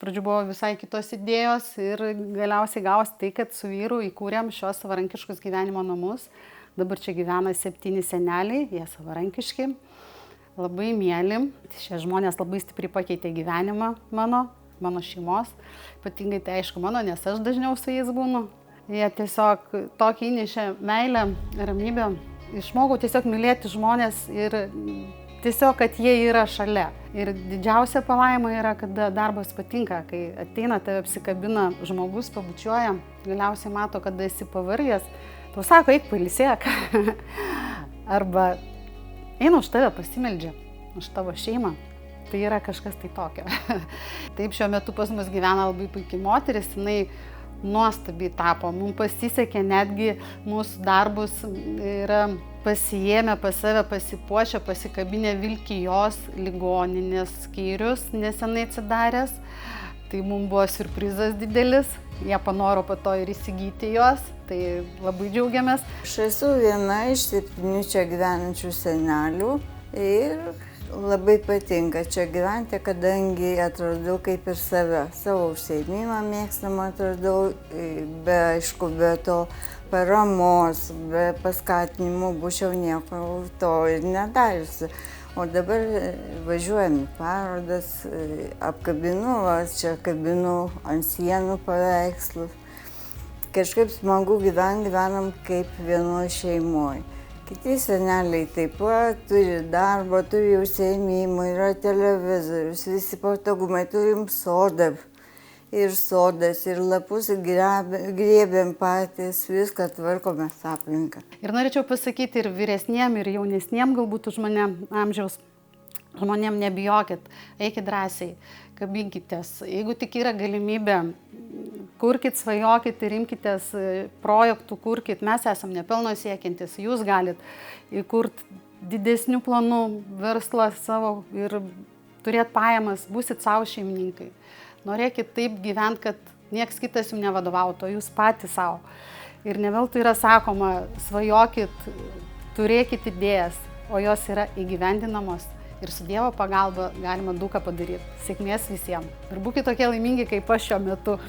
pradžių buvo visai kitos idėjos ir galiausiai gavosi tai, kad su vyru įkūrėm šios savarankiškus gyvenimo namus. Dabar čia gyvena 7 seneliai, jie savarankiški, labai mieli. Šie žmonės labai stipriai pakeitė gyvenimą mano šeimos. Ypatingai tai aišku mano, nes aš dažniau su jais būnu. Jie tiesiog tokį įnešė meilę, ramybę. Išmokau tiesiog mylėti žmonės ir tiesiog, kad jie yra šalia. Ir didžiausia palaima yra, kada darbas patinka, kai ateina, tave apsikabina žmogus, pabučiuoja, galiausiai mato, kada esi pavargęs, tau sako, eik pailsėk. Arba eina už tave pasimeldžia, už tavo šeimą. Tai yra kažkas tai tokio. Taip, šiuo metu pas mus gyvena labai puikiai moteris, jinai nuostabiai tapo. Mums pasisekė, netgi mūsų darbus yra pasiėmę pas save, pasipuošę, pasikabinę Vilkijos ligoninės skyrius nesenai atsidaręs. Tai mums buvo siurprizas didelis. Jie panoro po to ir įsigyti juos. Tai labai džiaugiamės. Aš esu viena iš 7 čia gyvenančių senelių ir labai patinka čia gyventi, kadangi atradau kaip ir save. Savo užsiėmimą mėgstamą atradau, be to paramos, be paskatinimų būčiau nieko to ir nedariusi. O dabar važiuojam į parodas, čia kabinu ant sienų paveikslus. Kažkaip smagu gyvenam kaip vienoj šeimoj. Kiti seneliai taip pat turi darbą, turi užsiėmimų, yra televizorius, visi patogumai, turim sodą. Ir sodas, ir lapus grėbėm patys, viską tvarkomės aplinką. Ir norėčiau pasakyti ir vyresniem, ir jaunesniem, galbūt už mane amžiaus žmonėm nebijokit, eikit drąsiai, kabinkitės. Jeigu tik yra galimybė, kurkit, svajokit ir imkitės projektų, kurkit. Mes esam nepelno siekiantis, jūs galit įkurti didesnių planų verslą savo ir turėti pajamas, būsit savo šeimininkai. Norėkit taip gyventi, kad nieks kitas jums nevadovautų, o jūs patys savo. Ir ne veltui yra sakoma, svajokit, turėkit idėjas, o jos yra įgyvendinamos. Ir su Dievo pagalba galima daug ką padaryti. Sėkmės visiems. Ir būkite tokie laimingi, kaip aš šiuo metu.